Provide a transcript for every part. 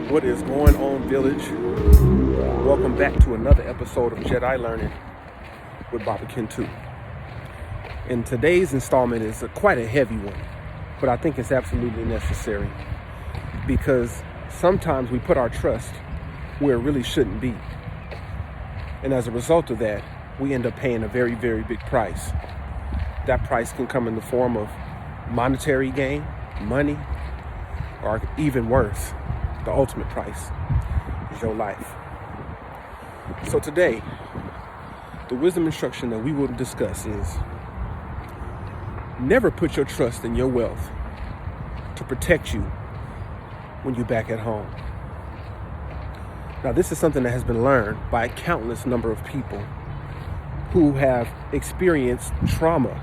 What is going on, village? Welcome back to another episode of Jedi Learning with Baba Ken 2. And today's installment is quite a heavy one, but I think it's absolutely necessary because sometimes we put our trust where it really shouldn't be. And as a result of that, we end up paying a very, very big price. That price can come in the form of monetary gain, money, or even worse, the ultimate price is your life. So today, the wisdom instruction that we will discuss is never put your trust in your wealth to protect you when you're back at home. Now, this is something that has been learned by a countless number of people who have experienced trauma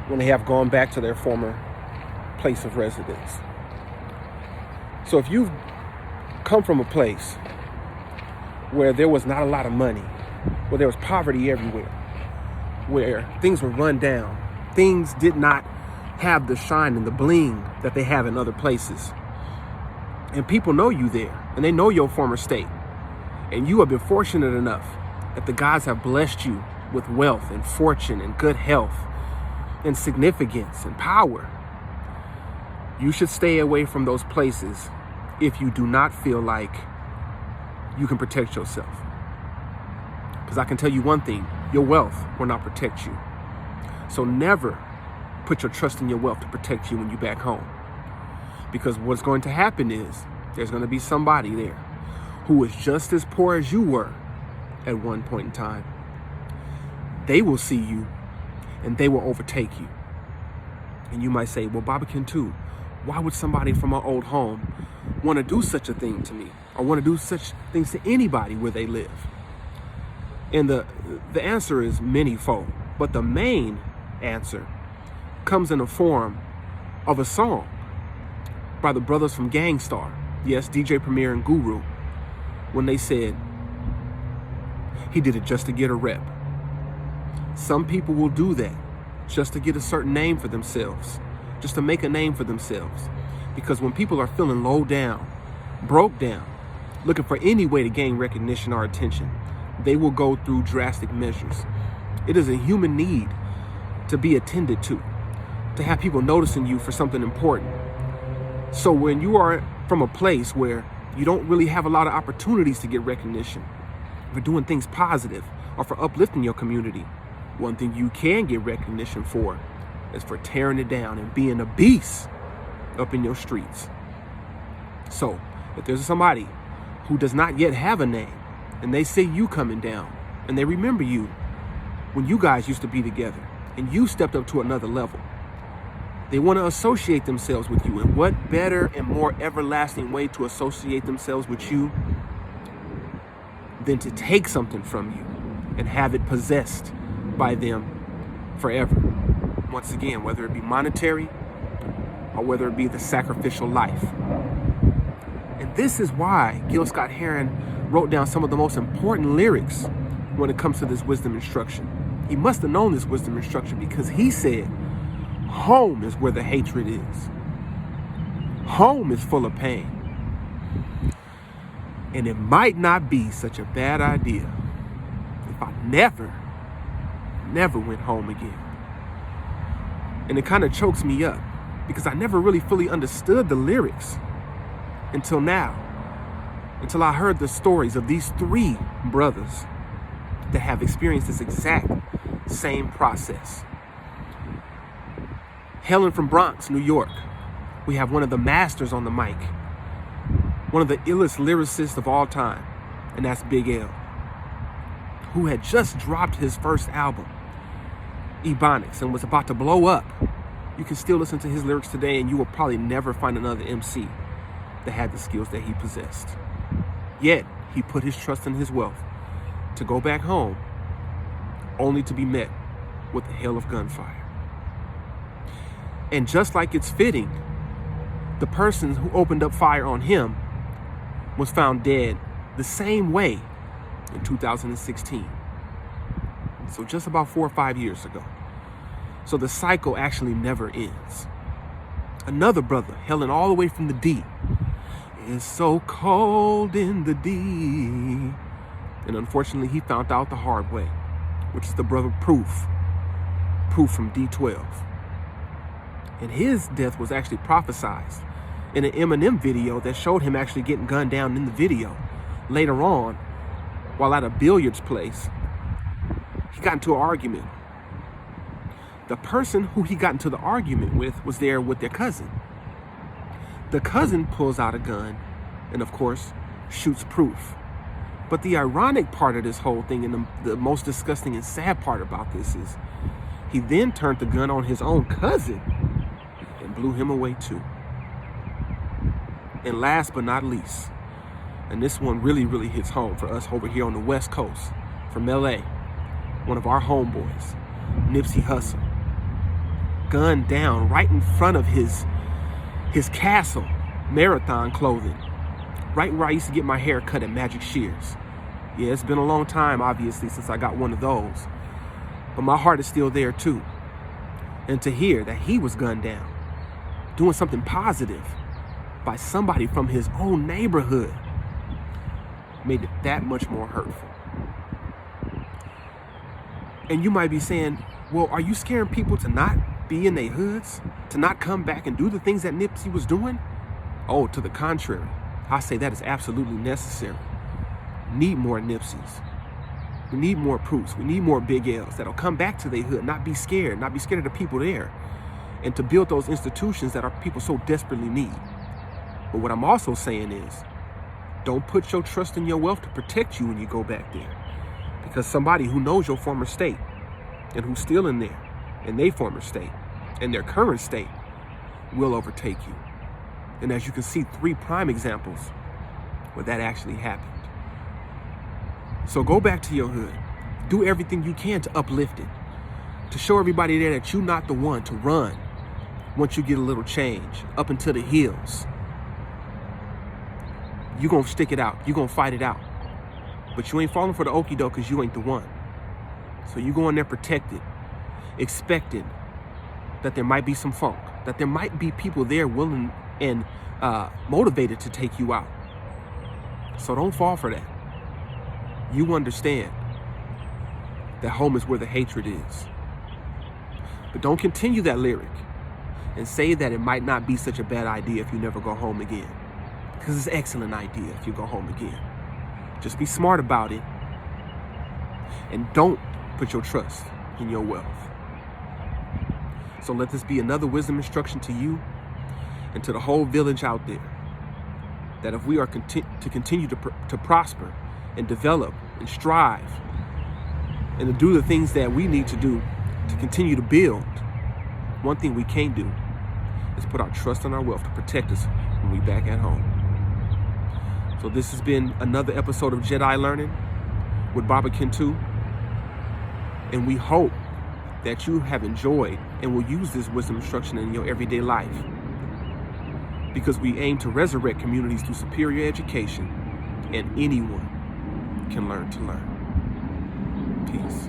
when they have gone back to their former place of residence. So if you've come from a place where there was not a lot of money, where there was poverty everywhere, where things were run down, things did not have the shine and the bling that they have in other places, and people know you there, and they know your former state, and you have been fortunate enough that the gods have blessed you with wealth and fortune and good health and significance and power, you should stay away from those places if you do not feel like you can protect yourself. Because I can tell you one thing, your wealth will not protect you. So never put your trust in your wealth to protect you when you're back home. Because what's going to happen is there's going to be somebody there who is just as poor as you were at one point in time. They will see you and they will overtake you. And you might say, well, Baba Ken 2, why would somebody from our old home want to do such a thing to me or want to do such things to anybody where they live? And the answer is manyfold, but the main answer comes in the form of a song by the brothers from Gangstar. Yes, DJ Premier and Guru, when they said he did it just to get a rep. Some people will do that just to get a certain name for themselves, just to make a name for themselves. Because when people are feeling low down, broke down, looking for any way to gain recognition or attention, they will go through drastic measures. It is a human need to be attended to have people noticing you for something important. So when you are from a place where you don't really have a lot of opportunities to get recognition for doing things positive or for uplifting your community, one thing you can get recognition for is for tearing it down and being a beast up in your streets. So if there's somebody who does not yet have a name and they see you coming down and they remember you when you guys used to be together and you stepped up to another level, they want to associate themselves with you. And what better and more everlasting way to associate themselves with you than to take something from you and have it possessed by them forever? Once again, whether it be monetary or whether it be the sacrificial life. And this is why Gil Scott-Heron wrote down some of the most important lyrics when it comes to this wisdom instruction. He must have known this wisdom instruction because he said, home is where the hatred is. Home is full of pain. And it might not be such a bad idea if I never went home again. And it kind of chokes me up because I never really fully understood the lyrics until now, until I heard the stories of these three brothers that have experienced this exact same process. Hailing from Bronx, New York, we have one of the masters on the mic, one of the illest lyricists of all time, and that's Big L, who had just dropped his first album, Ebonics, and was about to blow up. You can still listen to his lyrics today and you will probably never find another MC that had the skills that he possessed. Yet, he put his trust in his wealth to go back home only to be met with a hail of gunfire. And just like it's fitting, the person who opened up fire on him was found dead the same way in 2016. So just about 4 or 5 years ago. So the cycle actually never ends. Another brother, hailing all the way from the D, It's so cold in the D. And unfortunately, he found out the hard way, which is the brother Proof from D12. And his death was actually prophesized in an Eminem video that showed him actually getting gunned down in the video. Later on, while at a billiards place, he got into an argument. The person who he got into the argument with was there with their cousin. The cousin pulls out a gun and, of course, shoots Proof. But the ironic part of this whole thing, and the most disgusting and sad part about this, is he then turned the gun on his own cousin and blew him away too. And last but not least, and this one really, really hits home for us over here on the West Coast, from LA, one of our homeboys, NIPSEY HUSSLE, gunned down right in front of his castle, Marathon clothing, right where I used to get my hair cut at Magic Shears. Yeah, it's been a long time, obviously, since I got one of those, but my heart is still there too. And to hear that he was gunned down, doing something positive by somebody from his own neighborhood, made it that much more hurtful. And you might be saying, well, are you scaring people to not be in their hoods, to not come back and do the things that Nipsey was doing? Oh, to the contrary. I say that is absolutely necessary. We need more Nipseys. We need more Proofs. We need more Big L's that'll come back to their hood, not be scared of the people there, and to build those institutions that our people so desperately need. But what I'm also saying is, don't put your trust in your wealth to protect you when you go back there. Because somebody who knows your former state and who's still in there, in their former state, and their current state, will overtake you. And as you can see, 3 prime examples where that actually happened. So go back to your hood. Do everything you can to uplift it, to show everybody there that you're not the one to run once you get a little change up into the hills. You're going to stick it out. You're going to fight it out. But you ain't falling for the okie doke because you ain't the one. So you go in there protected, expecting that there might be some funk, that there might be people there willing and motivated to take you out. So don't fall for that. You understand that home is where the hatred is. But don't continue that lyric and say that it might not be such a bad idea if you never go home again. Because it's an excellent idea if you go home again. Just be smart about it. And don't put your trust in your wealth. So let this be another wisdom instruction to you and to the whole village out there, that if we are to continue to prosper and develop and strive and to do the things that we need to do to continue to build, one thing we can't do is put our trust in our wealth to protect us when we back at home. So this has been another episode of Jedi Learning with Baba Kintu, and we hope that you have enjoyed and will use this wisdom instruction in your everyday life, because we aim to resurrect communities through superior education, and anyone can learn to learn. Peace.